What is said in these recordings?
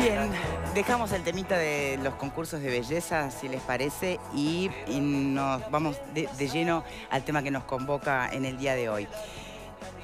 Bien, dejamos el temita de los concursos de belleza, si les parece, y nos vamos de lleno al tema que nos convoca en el día de hoy.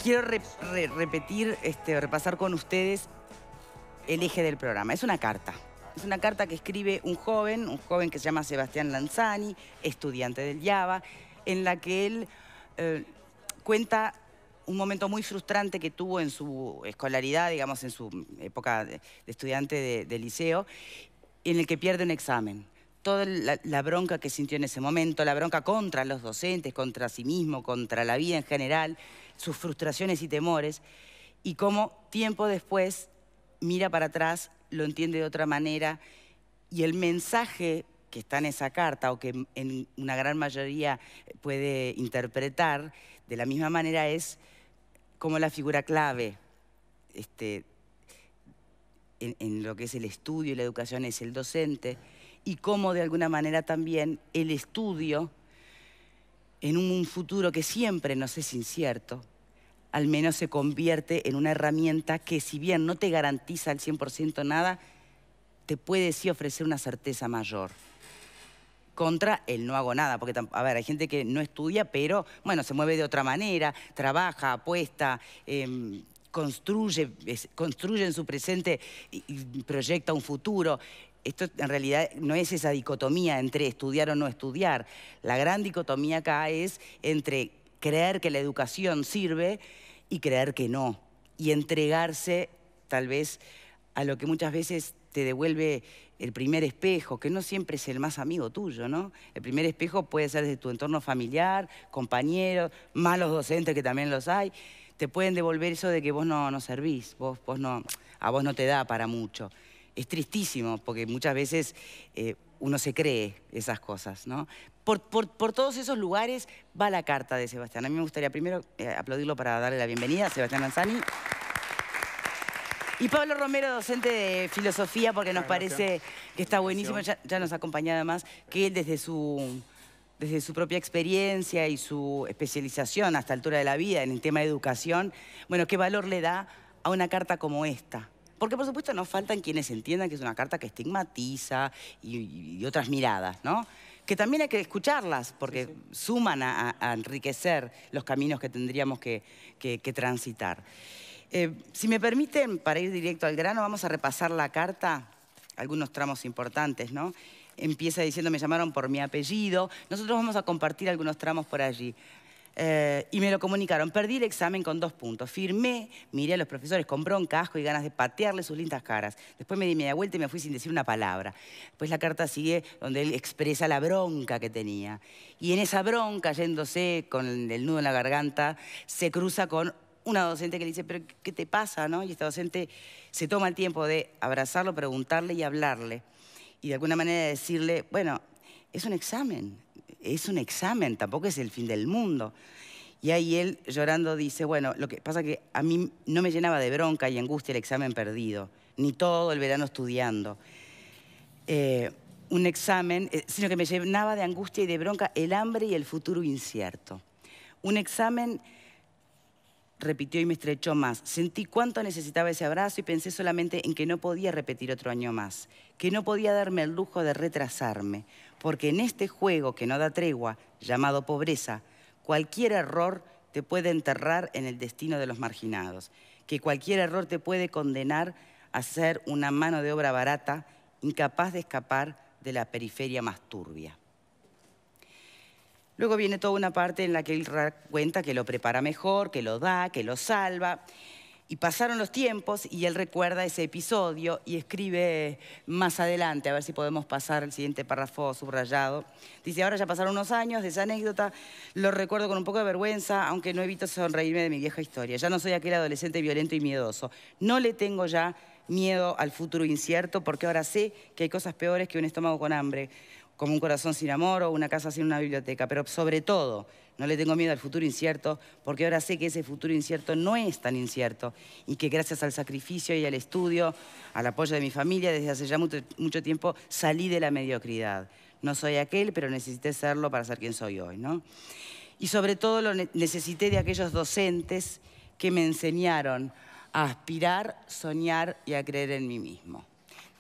Quiero repetir, repasar con ustedes el eje del programa. Es una carta. Es una carta que escribe un joven que se llama Sebastián Lanzani, estudiante del IABA, en la que él cuenta un momento muy frustrante que tuvo en su escolaridad, digamos, en su época de estudiante de liceo, en el que pierde un examen. Toda la bronca que sintió en ese momento, la bronca contra los docentes, contra sí mismo, contra la vida en general, sus frustraciones y temores, y cómo tiempo después mira para atrás, lo entiende de otra manera, y el mensaje que está en esa carta, o que en una gran mayoría puede interpretar de la misma manera, es como la figura clave en lo que es el estudio y la educación es el docente, y cómo de alguna manera también el estudio, en un futuro que siempre nos es incierto, al menos se convierte en una herramienta que, si bien no te garantiza al 100% nada, te puede sí ofrecer una certeza mayor. Contra el no hago nada, porque, a ver, hay gente que no estudia, pero, bueno, se mueve de otra manera, trabaja, apuesta, construye en su presente y proyecta un futuro. Esto en realidad no es esa dicotomía entre estudiar o no estudiar. La gran dicotomía acá es entre creer que la educación sirve y creer que no. Y entregarse, tal vez, a lo que muchas veces te devuelve el primer espejo, que no siempre es el más amigo tuyo, ¿no? El primer espejo puede ser desde tu entorno familiar, compañeros, malos docentes, que también los hay. Te pueden devolver eso de que vos no servís, a vos no te da para mucho. Es tristísimo, porque muchas veces uno se cree esas cosas, ¿no? Por todos esos lugares va la carta de Sebastián. A mí me gustaría primero aplaudirlo para darle la bienvenida a Sebastián Lanzani. Y Pablo Romero, docente de filosofía, porque nos parece que está buenísimo, ya nos acompaña además, que él desde su propia experiencia y su especialización a esta altura de la vida en el tema de educación, bueno, qué valor le da a una carta como esta. Porque, por supuesto, nos faltan quienes entiendan que es una carta que estigmatiza y otras miradas, ¿no? Que también hay que escucharlas, porque suman a enriquecer los caminos que tendríamos que transitar. Si me permiten, para ir directo al grano, vamos a repasar la carta, algunos tramos importantes, ¿no? Empieza diciendo, me llamaron por mi apellido. Nosotros vamos a compartir algunos tramos por allí. Y me lo comunicaron. Perdí el examen con 2 puntos. Firmé, miré a los profesores con bronca, asco y ganas de patearle sus lindas caras. Después me di media vuelta y me fui sin decir una palabra. Después la carta sigue donde él expresa la bronca que tenía. Y en esa bronca, yéndose con el nudo en la garganta, se cruza con una docente que le dice, ¿pero qué te pasa, no? Y esta docente se toma el tiempo de abrazarlo, preguntarle y hablarle. Y de alguna manera decirle, bueno, es un examen, tampoco es el fin del mundo. Y ahí él, llorando, dice, bueno, lo que pasa es que a mí no me llenaba de bronca y angustia el examen perdido, ni todo el verano estudiando. Un examen, sino que me llenaba de angustia y de bronca el hambre y el futuro incierto. Un examen, repitió y me estrechó más. Sentí cuánto necesitaba ese abrazo y pensé solamente en que no podía repetir otro año más, que no podía darme el lujo de retrasarme, porque en este juego que no da tregua, llamado pobreza, cualquier error te puede enterrar en el destino de los marginados, que cualquier error te puede condenar a ser una mano de obra barata, incapaz de escapar de la periferia más turbia. Luego viene toda una parte en la que él cuenta que lo prepara mejor, que lo da, que lo salva. Y pasaron los tiempos y él recuerda ese episodio y escribe más adelante, a ver si podemos pasar el siguiente párrafo subrayado. Dice, ahora ya pasaron unos años de esa anécdota, lo recuerdo con un poco de vergüenza, aunque no evito sonreírme de mi vieja historia. Ya no soy aquel adolescente violento y miedoso. No le tengo ya miedo al futuro incierto, porque ahora sé que hay cosas peores que un estómago con hambre, como un corazón sin amor o una casa sin una biblioteca. Pero sobre todo, no le tengo miedo al futuro incierto, porque ahora sé que ese futuro incierto no es tan incierto y que gracias al sacrificio y al estudio, al apoyo de mi familia, desde hace ya mucho tiempo salí de la mediocridad. No soy aquel, pero necesité serlo para ser quien soy hoy, ¿no? Y sobre todo necesité de aquellos docentes que me enseñaron a aspirar, soñar y a creer en mí mismo.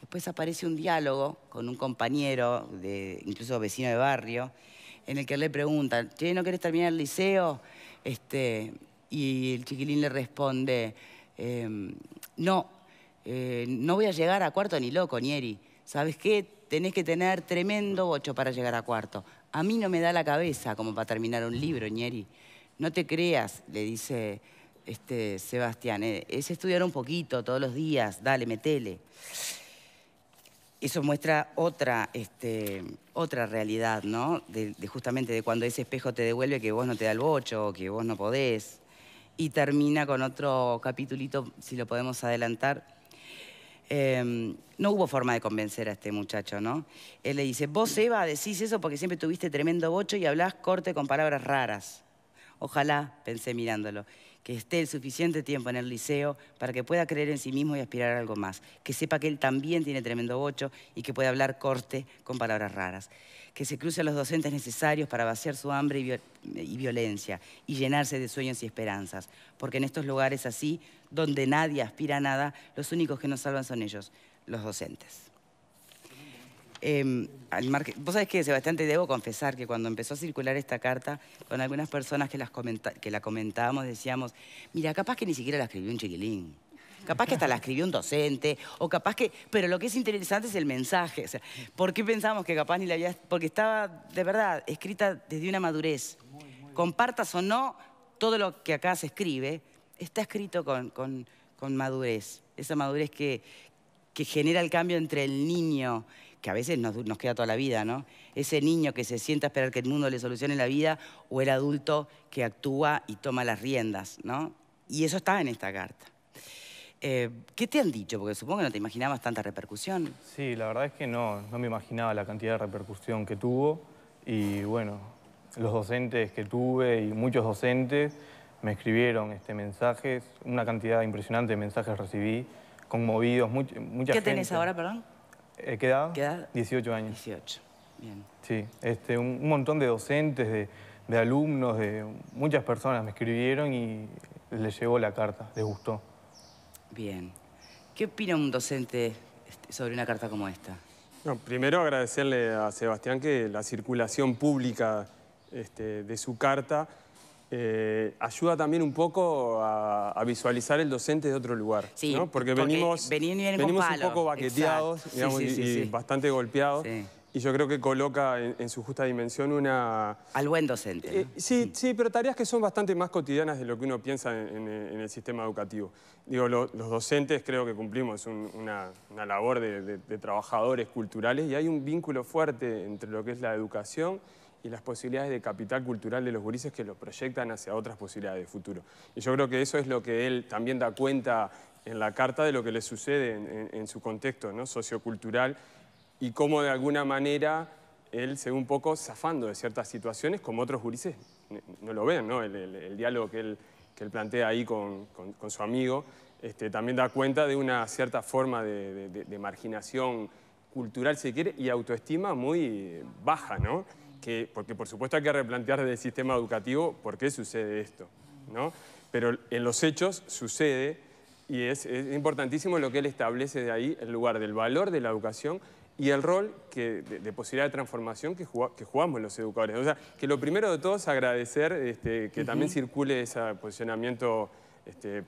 Después aparece un diálogo con un compañero, incluso vecino de barrio, en el que le pregunta, che, ¿no querés terminar el liceo? Y el chiquilín le responde, no, no voy a llegar a cuarto ni loco, Nieri. ¿Sabes qué? Tenés que tener tremendo bocho para llegar a cuarto. A mí no me da la cabeza como para terminar un libro, Nieri. No te creas, le dice Sebastián, es estudiar un poquito todos los días, dale, metele. Eso muestra otra realidad, ¿no? Justamente de cuando ese espejo te devuelve que vos no te da el bocho o que vos no podés. Y termina con otro capitulito, si lo podemos adelantar. No hubo forma de convencer a este muchacho, ¿no? Él le dice, vos, Eva, decís eso porque siempre tuviste tremendo bocho y hablás corte con palabras raras. Ojalá, pensé mirándolo, que esté el suficiente tiempo en el liceo para que pueda creer en sí mismo y aspirar a algo más. Que sepa que él también tiene tremendo bocho y que puede hablar corte con palabras raras. Que se crucen los docentes necesarios para vaciar su hambre y violencia y llenarse de sueños y esperanzas. Porque en estos lugares así, donde nadie aspira a nada, los únicos que nos salvan son ellos, los docentes. Vos sabés que, Sebastián, te debo confesar que cuando empezó a circular esta carta, con algunas personas que la comentábamos, decíamos, mira, capaz que ni siquiera la escribió un chiquilín. Capaz que hasta la escribió un docente, o capaz que... Pero lo que es interesante es el mensaje. O sea, ¿por qué pensamos que capaz ni la había...? Porque estaba, de verdad, escrita desde una madurez. Compartas o no todo lo que acá se escribe, está escrito con madurez. Esa madurez que genera el cambio entre el niño, que a veces nos queda toda la vida, ¿no? Ese niño que se sienta a esperar que el mundo le solucione la vida, o el adulto que actúa y toma las riendas, ¿no? Y eso está en esta carta. ¿Qué te han dicho? Porque supongo que no te imaginabas tanta repercusión. Sí, la verdad es que no me imaginaba la cantidad de repercusión que tuvo. Y bueno, los docentes que tuve y muchos docentes me escribieron mensajes, una cantidad impresionante de mensajes recibí, conmovidos, mucha gente. ¿Qué tenés ahora, perdón? ¿Qué edad? ¿Qué edad? 18 años. 18, bien. Sí, un montón de docentes, de alumnos, de muchas personas me escribieron y les llegó la carta, les gustó. Bien. ¿Qué opina un docente sobre una carta como esta? No, primero agradecerle a Sebastián que la circulación pública de su carta ayuda también un poco a visualizar el docente de otro lugar, sí, ¿no? Porque venimos un poco baqueteados, digamos, y bastante golpeados. Sí. Y yo creo que coloca en su justa dimensión una... Al buen docente, ¿no? Sí, pero tareas que son bastante más cotidianas de lo que uno piensa en el sistema educativo. Digo, los docentes creo que cumplimos una labor de trabajadores culturales y hay un vínculo fuerte entre lo que es la educación y las posibilidades de capital cultural de los gurises que los proyectan hacia otras posibilidades de futuro. Y yo creo que eso es lo que él también da cuenta en la carta de lo que le sucede en su contexto, ¿no? Sociocultural, y cómo de alguna manera él se ve un poco zafando de ciertas situaciones como otros gurises no lo ven, ¿no? El diálogo que él plantea ahí con su amigo también da cuenta de una cierta forma de marginación cultural, si quiere, y autoestima muy baja, ¿no? Porque por supuesto hay que replantear desde el sistema educativo por qué sucede esto, ¿no? Pero en los hechos sucede y es importantísimo lo que él establece de ahí, el lugar del valor de la educación y el rol de posibilidad de transformación que jugamos los educadores. O sea, que lo primero de todo es agradecer que también circule ese posicionamiento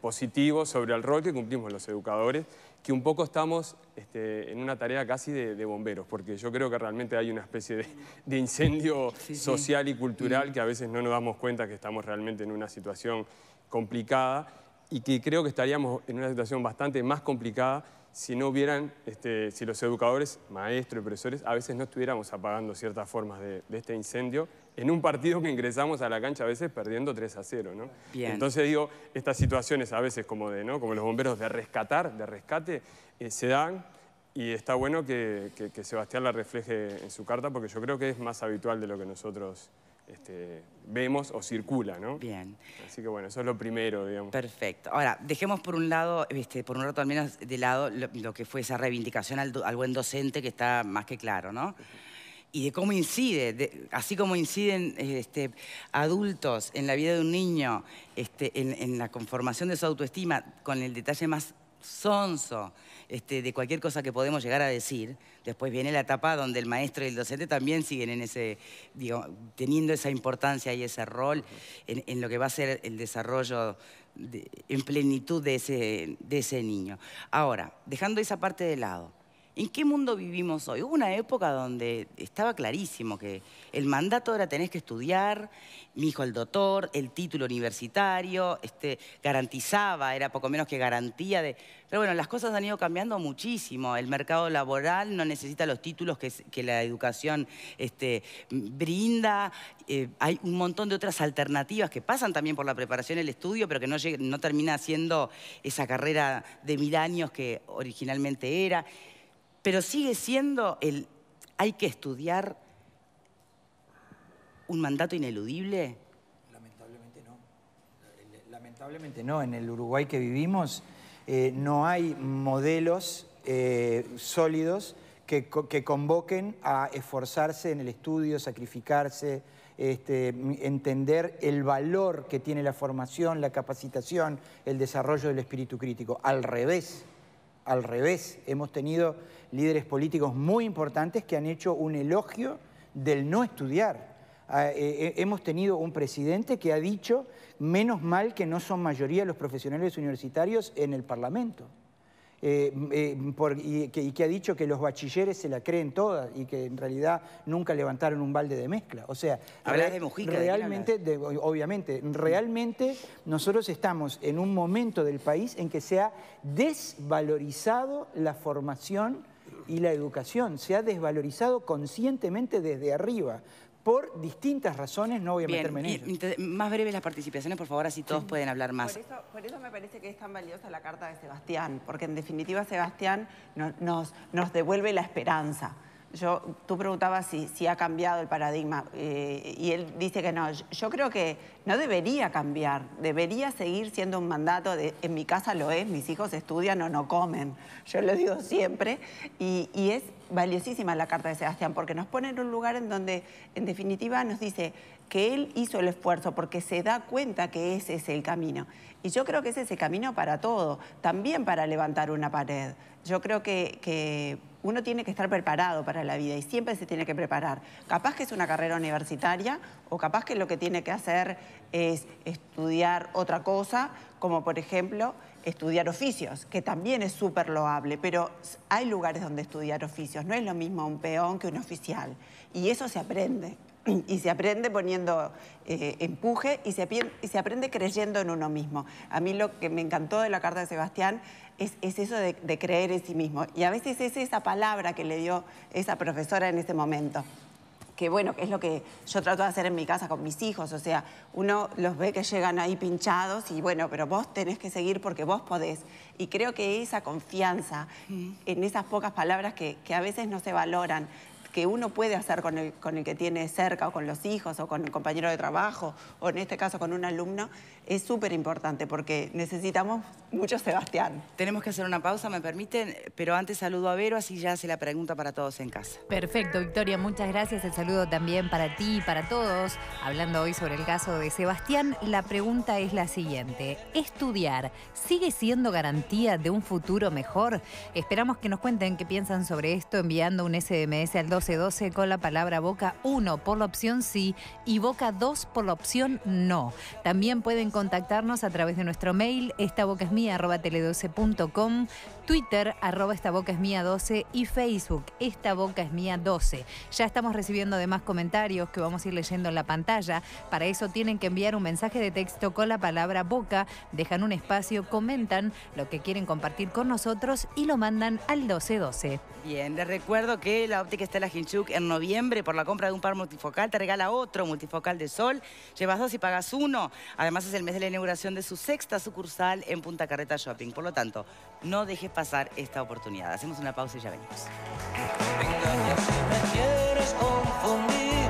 positivo sobre el rol que cumplimos los educadores, que un poco estamos en una tarea casi de bomberos, porque yo creo que realmente hay una especie de incendio social y cultural que a veces no nos damos cuenta que estamos realmente en una situación complicada y que creo que estaríamos en una situación bastante más complicada si no hubieran, si los educadores, maestros y profesores, a veces no estuviéramos apagando ciertas formas de este incendio en un partido que ingresamos a la cancha a veces perdiendo 3-0, ¿no? Bien. Entonces digo, estas situaciones a veces como los bomberos de rescate, se dan y está bueno que Sebastián la refleje en su carta porque yo creo que es más habitual de lo que nosotros vemos o circula, ¿no? Bien. Así que bueno, eso es lo primero, digamos. Perfecto. Ahora, dejemos por un lado, por un rato al menos de lado, lo que fue esa reivindicación al buen docente, que está más que claro, ¿no? Y de cómo incide, así como inciden adultos en la vida de un niño, en la conformación de su autoestima, con el detalle más sonso de cualquier cosa que podemos llegar a decir. Después viene la etapa donde el maestro y el docente también siguen en ese, digo, teniendo esa importancia y ese rol en lo que va a ser el desarrollo en plenitud de ese niño. Ahora, dejando esa parte de lado, ¿en qué mundo vivimos hoy? Hubo una época donde estaba clarísimo que el mandato era tenés que estudiar, mi hijo el doctor, el título universitario, garantizaba, era poco menos que garantía de... Pero bueno, las cosas han ido cambiando muchísimo. El mercado laboral no necesita los títulos que la educación brinda. Hay un montón de otras alternativas que pasan también por la preparación y el estudio, pero que no termina siendo esa carrera de 1000 años que originalmente era. Pero sigue siendo hay que estudiar un mandato ineludible. Lamentablemente no. Lamentablemente no. En el Uruguay que vivimos no hay modelos sólidos que convoquen a esforzarse en el estudio, sacrificarse, entender el valor que tiene la formación, la capacitación, el desarrollo del espíritu crítico. Al revés, hemos tenido líderes políticos muy importantes que han hecho un elogio del no estudiar. Hemos tenido un presidente que ha dicho, menos mal que no son mayoría los profesionales universitarios en el Parlamento. Y que ha dicho que los bachilleres se la creen todas y que en realidad nunca levantaron un balde de mezcla. O sea, hablas de Mujica, realmente, obviamente, realmente nosotros estamos en un momento del país en que se ha desvalorizado la formación y la educación. Se ha desvalorizado conscientemente desde arriba. Por distintas razones, no voy a meterme en ello. Más breves las participaciones, por favor, así todos pueden hablar más. Por eso me parece que es tan valiosa la carta de Sebastián, porque en definitiva Sebastián nos devuelve la esperanza. Tú preguntabas si ha cambiado el paradigma y él dice que no. Yo creo que no debería cambiar, debería seguir siendo un mandato en mi casa lo es, mis hijos estudian o no comen, yo lo digo siempre, y es valiosísima la carta de Sebastián porque nos pone en un lugar en donde en definitiva nos dice que él hizo el esfuerzo porque se da cuenta que ese es el camino. Y yo creo que ese es el camino para todo, también para levantar una pared. Yo creo que uno tiene que estar preparado para la vida y siempre se tiene que preparar. Capaz que es una carrera universitaria o capaz que lo que tiene que hacer es estudiar otra cosa, como por ejemplo estudiar oficios, que también es súper loable, pero hay lugares donde estudiar oficios. No es lo mismo un peón que un oficial. Y eso se aprende. Y se aprende poniendo empuje y se aprende creyendo en uno mismo. A mí lo que me encantó de la carta de Sebastián es eso de creer en sí mismo. Y a veces es esa palabra que le dio esa profesora en ese momento. Que bueno, que es lo que yo trato de hacer en mi casa con mis hijos. O sea, uno los ve que llegan ahí pinchados y bueno, pero vos tenés que seguir porque vos podés. Y creo que esa confianza en esas pocas palabras que a veces no se valoran, que uno puede hacer con el que tiene cerca, o con los hijos, o con el compañero de trabajo, o en este caso con un alumno, es súper importante porque necesitamos mucho Sebastián. Tenemos que hacer una pausa, ¿me permiten? Pero antes saludo a Vero, así ya hace la pregunta para todos en casa. Perfecto, Victoria, muchas gracias. El saludo también para ti y para todos. Hablando hoy sobre el caso de Sebastián, la pregunta es la siguiente. ¿Estudiar sigue siendo garantía de un futuro mejor? Esperamos que nos cuenten qué piensan sobre esto enviando un SMS al 1212 con la palabra Boca 1 por la opción sí y Boca 2 por la opción no. También pueden contactarnos a través de nuestro mail estabocasmia@tele12.com, Twitter @estabocasmia12 y Facebook estabocasmia12. Ya estamos recibiendo además comentarios que vamos a ir leyendo en la pantalla. Para eso tienen que enviar un mensaje de texto con la palabra Boca, dejan un espacio, comentan lo que quieren compartir con nosotros y lo mandan al 1212. Bien, les recuerdo que la óptica Estela Ginchuk en noviembre por la compra de un par multifocal te regala otro multifocal de sol, llevas 2 y pagas 1. Además es el mes de la inauguración de su 6ª sucursal en Punta Carreta Shopping. Por lo tanto, no dejes pasar esta oportunidad. Hacemos una pausa y ya venimos. Engañas si me quieres confundir.